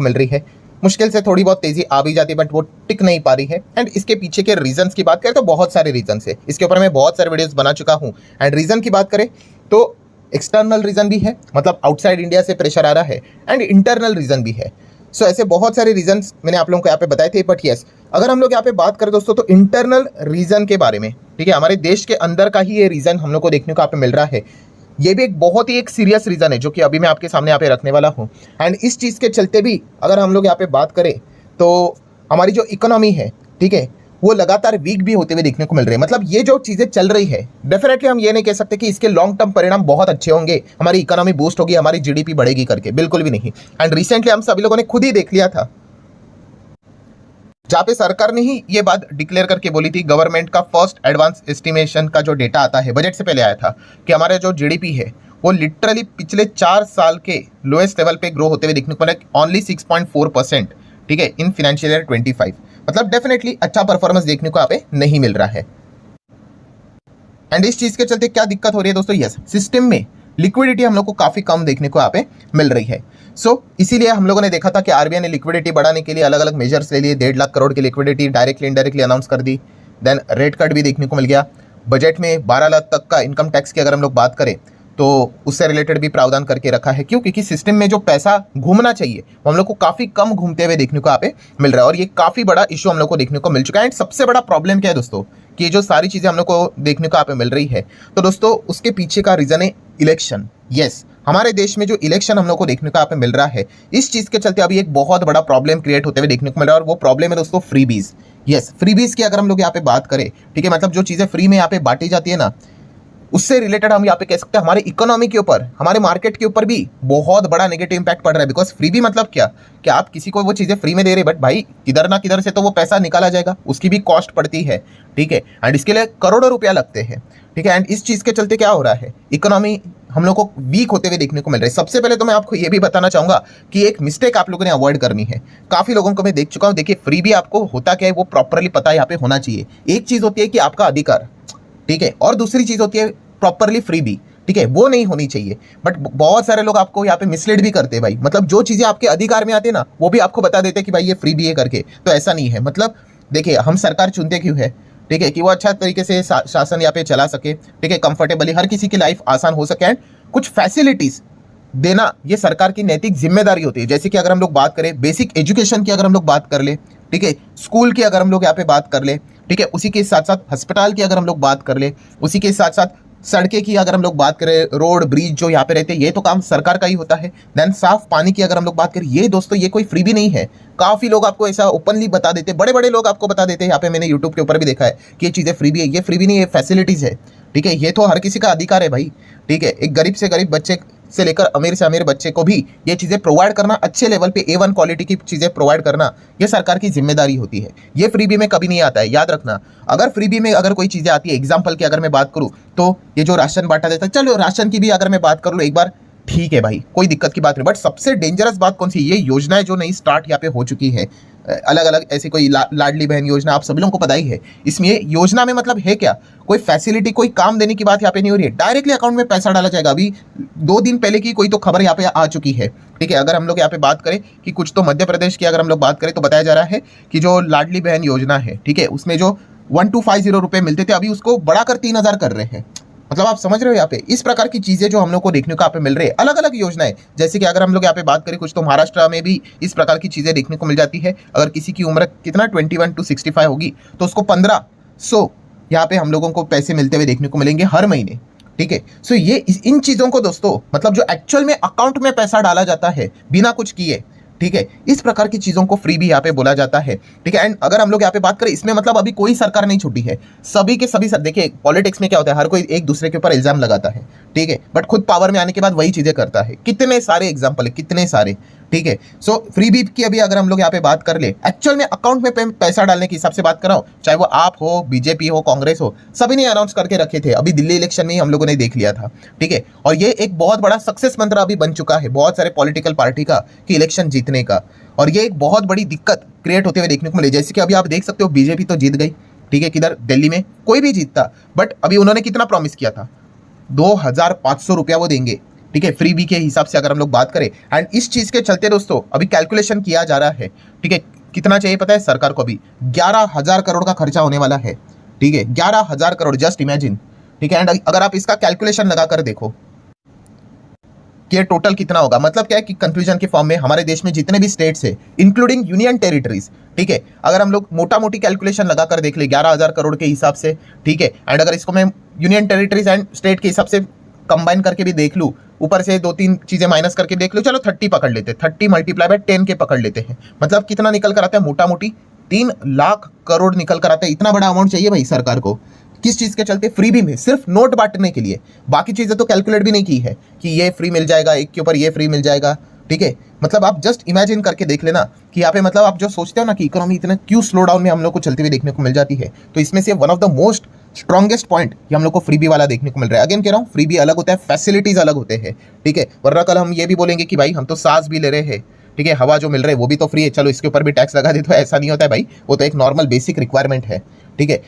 को मिल रही है। मुश्किल से थोड़ी बहुत तेजी आ भी जाती है बट वो टिक नहीं पा रही है। एंड इसके पीछे के रीजंस की बात करें तो बहुत सारे रीजंस है, इसके ऊपर मैं बहुत सारे वीडियोस बना चुका हूँ। एंड रीजन की बात करें तो एक्सटर्नल रीजन भी है, मतलब आउटसाइड इंडिया से प्रेशर आ रहा है, एंड इंटरनल रीजन भी है। सो ऐसे बहुत सारे रीजंस मैंने आप लोगों को यहाँ पे बताए थे। बट यस, अगर हम लोग यहाँ पे बात करें दोस्तों तो इंटरनल रीजन के बारे में, ठीक है, हमारे देश के अंदर का ही ये रीजन हम लोग को देखने को यहाँ पे मिल रहा है। ये भी एक बहुत ही एक सीरियस रीजन है जो कि अभी मैं आपके सामने यहाँ पे रखने वाला हूँ। एंड इस चीज़ के चलते भी अगर हम लोग यहाँ पे बात करें तो हमारी जो इकोनॉमी है, ठीक है, वो लगातार वीक भी होते हुए देखने को मिल रहे हैं। मतलब ये जो चीज़ें चल रही है, डेफिनेटली हम ये नहीं कह सकते कि इसके लॉन्ग टर्म परिणाम बहुत अच्छे होंगे, हमारी इकोनॉमी बूस्ट होगी, हमारी जीडीपी बढ़ेगी करके, बिल्कुल भी नहीं। एंड रिसेंटली हम सभी लोगों ने खुद ही देख लिया था जहाँ पे सरकार ने ही ये बात डिक्लेयर करके बोली थी, गवर्नमेंट का फर्स्ट एडवांस एस्टिमेशन का जो डेटा आता है, बजट से पहले आया था, कि हमारे जो जीडीपी है वो लिटरली पिछले 4 साल के लोएस्ट लेवल पे ग्रो होते हुए देखने को मिला, ओनली 6.4%, ठीक है, इन फाइनेंशियल ईयर 25। मतलब डेफिनेटली अच्छा परफॉर्मेंस देखने को यहाँ पे नहीं मिल रहा है। एंड इस चीज के चलते क्या दिक्कत हो रही है दोस्तों, यस, सिस्टम में लिक्विडिटी हम लोग को काफी कम देखने को यहाँ पे मिल रही है। सो इसीलिए हम लोगों ने देखा था कि आरबीआई ने लिक्विडिटी बढ़ाने के लिए अलग अलग मेजर्स ले लिए, 1.5 लाख करोड़ की लिक्विडिटी डायरेक्टली इनडायरेक्टली अनाउंस कर दी। देन रेट कट भी देखने को मिल गया। बजट में 12 लाख तक का इनकम टैक्स की अगर हम लोग बात करें तो उससे रिलेटेड भी प्रावधान करके रखा है। क्यों? क्योंकि सिस्टम में जो पैसा घूमना चाहिए वो हम लोग को काफी कम घूमते हुए देखने को यहाँ पे मिल रहा है, और ये काफी बड़ा इशू हम लोग को देखने को मिल चुका है। एंड सबसे बड़ा प्रॉब्लम क्या है दोस्तों, कि ये जो सारी चीजें हम लोग को देखने को यहाँ पे मिल रही है, तो दोस्तों उसके पीछे का रीजन है इलेक्शन। यस, हमारे देश में जो इलेक्शन हम लोग को देखने को यहाँ पे मिल रहा है, इस चीज के चलते अभी एक बहुत बड़ा प्रॉब्लम क्रिएट होते हुए देखने को मिल रहा है, और वो प्रॉब्लम है दोस्तों फ्रीबीज। यस, फ्रीबीज की अगर हम लोग यहाँ पे बात करें, ठीक है, मतलब जो चीजें फ्री में यहाँ पे बांटी जाती है ना, उससे रिलेटेड हम यहाँ पे कह सकते हैं हमारी इकोनॉमी के ऊपर, हमारे मार्केट के ऊपर भी बहुत बड़ा नेगेटिव इंपैक्ट पड़ रहा है। बिकॉज फ्री भी मतलब क्या, कि आप किसी को वो चीजें फ्री में दे रहे, बट भाई किधर ना किधर से तो वो पैसा निकाला जाएगा, उसकी भी कॉस्ट पड़ती है, ठीक है, एंड इसके लिए करोड़ों रुपया लगते हैं, ठीक है। एंड इस चीज के चलते क्या हो रहा है, इकोनॉमी हम लोग को वीक होते हुए देखने को मिल रहा है। सबसे पहले तो मैं आपको ये भी बताना चाहूंगा कि एक मिस्टेक आप लोगों ने अवॉइड करनी है। काफी लोगों को मैं देख चुका हूँ, देखिए फ्री भी आपको होता क्या है वो प्रॉपरली पता यहाँ पे होना चाहिए। एक चीज होती है कि आपका अधिकार, ठीक है, और दूसरी चीज होती है प्रॉपरली फ्री भी, ठीक है, वो नहीं होनी चाहिए। बट बहुत सारे लोग आपको यहाँ पे मिसलीड भी करते हैं भाई, मतलब जो चीजें आपके अधिकार में आती है ना वो भी आपको बता देते हैं कि भाई ये फ्री भी है करके। तो ऐसा नहीं है। मतलब देखिए, हम सरकार चुनते क्यों है, ठीक है, कि वो अच्छा तरीके से शासन यहाँ पे चला सके, ठीक है, कंफर्टेबली हर किसी की लाइफ आसान हो सके, एंड कुछ फैसिलिटीज देना ये सरकार की नैतिक जिम्मेदारी होती है। जैसे कि अगर हम लोग बात करें बेसिक एजुकेशन की, अगर हम लोग बात कर ले, ठीक है, स्कूल की अगर हम लोग यहाँ पे बात कर ले, ठीक है, उसी के साथ साथ अस्पताल की अगर हम लोग बात कर ले, उसी के साथ साथ सड़कें की अगर हम लोग बात करें, रोड ब्रिज जो यहाँ पे रहते हैं, ये तो काम सरकार का ही होता है। देन साफ पानी की अगर हम लोग बात करें, ये दोस्तों ये कोई फ्री भी नहीं है। काफी लोग आपको ऐसा ओपनली बता देते, बड़े बड़े लोग आपको बता देते हैं, यहाँ पे मैंने यूट्यूब के ऊपर भी देखा है कि ये चीजें फ्री भी है। ये फ्री भी नहीं है, फैसिलिटीज है, ठीक है, ये तो हर किसी का अधिकार है भाई, ठीक है। एक गरीब से गरीब बच्चे से लेकर अमीर से अमीर बच्चे को भी ये चीजें प्रोवाइड करना, अच्छे लेवल पे A1 क्वालिटी की चीजें प्रोवाइड करना, ये सरकार की जिम्मेदारी होती है। ये फ्रीबी में कभी नहीं आता है, याद रखना। अगर फ्रीबी में अगर कोई चीजें आती है, एग्जांपल की अगर मैं बात करूं तो ये जो राशन बांटा देता है, चलो राशन की भी अगर मैं बात कर लूं एक बार, ठीक है भाई, कोई दिक्कत की बात नहीं। बट सबसे डेंजरस बात कौन सी, ये योजनाएं जो नई स्टार्ट यहाँ पे हो चुकी है, अलग अलग ऐसी कोई लाडली बहन योजना, आप सभी लोगों को पता ही है। इसमें योजना में मतलब है क्या, कोई फैसिलिटी, कोई काम देने की बात यहाँ पे नहीं हो रही है, डायरेक्टली अकाउंट में पैसा डाला जाएगा। अभी 2 दिन पहले की कोई तो खबर यहाँ पे आ चुकी है, ठीक है। अगर हम लोग यहाँ पे बात करें कि कुछ तो मध्य प्रदेश की अगर हम लोग बात करें तो बताया जा रहा है कि जो लाडली बहन योजना है, ठीक है, उसमें जो 1250 रुपये मिलते थे, अभी उसको बढ़ाकर 3000 कर रहे हैं। मतलब आप समझ रहे हो यहाँ पे, इस प्रकार की चीजें जो हम लोग को देखने को यहाँ पे मिल रही है, अलग अलग योजनाएं। जैसे कि अगर हम लोग यहाँ पे बात करें, कुछ तो महाराष्ट्र में भी इस प्रकार की चीजें देखने को मिल जाती है। अगर किसी की उम्र कितना 21 to 65 होगी तो उसको 1500 यहाँ पे हम लोगों को पैसे मिलते हुए देखने को मिलेंगे हर महीने, ठीक है। सो ये इन चीजों को दोस्तों, मतलब जो एक्चुअल में अकाउंट में पैसा डाला जाता है बिना कुछ किए, ठीक है, इस प्रकार की चीजों को फ्री भी यहाँ पे बोला जाता है, ठीक है। एंड अगर हम लोग यहाँ पे बात करें, इसमें मतलब अभी कोई सरकार नहीं छूटी है, सभी के सभी देखिए पॉलिटिक्स में क्या होता है, हर कोई एक दूसरे के ऊपर इल्जाम लगाता है, ठीक है, बट खुद पावर में आने के बाद वही चीजें करता है। कितने सारे एग्जाम्पल है, कितने सारे, ठीक है। सो फ्री बीप की अभी अगर हम लोग यहाँ पे बात कर ले, एक्चुअल में अकाउंट में पैसा डालने की हिसाब से बात कर रहा हूँ, चाहे वो आप हो, बीजेपी हो, कांग्रेस हो, सभी ने अनाउंस करके रखे थे। अभी दिल्ली इलेक्शन में ही हम लोगों ने देख लिया था, ठीक है। और ये एक बहुत बड़ा सक्सेस मंत्र अभी बन चुका है बहुत सारे पॉलिटिकल पार्टी का, कि इलेक्शन जीतने का। और ये एक बहुत बड़ी दिक्कत क्रिएट होते हुए देखने को मिले। जैसे कि अभी आप देख सकते हो, बीजेपी तो जीत गई, ठीक है, किधर दिल्ली में कोई भी जीतता, बट अभी उन्होंने कितना प्रॉमिस किया था, 2500 रुपया वो देंगे ठीक है, फ्री बी के हिसाब से अगर हम लोग बात करें। एंड इस चीज़ के चलते दोस्तों अभी कैलकुलेशन किया जा रहा है, ठीक है, कितना चाहिए पता है सरकार को? अभी 11,000 करोड़ का खर्चा होने वाला है, ठीक है, 11,000 करोड़, जस्ट इमेजिन, ठीक है। एंड अगर आप इसका कैलकुलेशन लगा कर देखो कि ये टोटल कितना होगा, मतलब क्या है कि कंक्लूजन के फॉर्म में हमारे देश में जितने भी स्टेट्स है इंक्लूडिंग यूनियन टेरिटरीज, ठीक है, अगर हम लोग मोटा मोटी कैलकुलेशन लगाकर देख ले 11,000 करोड़ के हिसाब से, ठीक है, एंड अगर इसको मैं यूनियन टेरिटरीज एंड स्टेट के हिसाब से कंबाइन करके भी देख लूँ, ऊपर से 2-3 चीजें माइनस करके देख लो, चलो 30 पकड़ लेते, 30 मल्टीप्लाई बाय 10 के पकड़ लेते हैं, मतलब कितना निकल कर आता है? मोटा मोटी 3 लाख करोड़ निकल कर आता है। इतना बड़ा अमाउंट चाहिए भाई सरकार को, किस चीज के चलते? फ्री भी में, सिर्फ नोट बांटने के लिए। बाकी चीजें तो कैलकुलेट भी नहीं की है कि ये फ्री मिल जाएगा, एक के ऊपर ये फ्री मिल जाएगा, ठीक है। मतलब आप जस्ट इमेजिन करके देख लेना कि यहाँ पे, मतलब आप जो सोचते हो ना कि इकोनॉमी इतना क्यों स्लो डाउन में हम लोग को चलते हुए देखने को मिल जाती है, तो इसमें से one of the most strongest point ये हम लोग को फ्री बी वाला देखने को मिल रहा है। अगेन कह रहा हूँ, फ्री बी अलग होता है, फैसिलिटीज अलग होते हैं, ठीक है, वरना कल हम ये भी बोलेंगे कि भाई हम तो सांस भी ले रहे हैं, ठीक है, हवा जो मिल रहा है वो भी तो फ्री है, चलो इसके ऊपर भी टैक्स लगा दे, तो ऐसा नहीं होता है भाई, वो तो एक नॉर्मल बेसिक रिक्वायरमेंट है, ठीक है।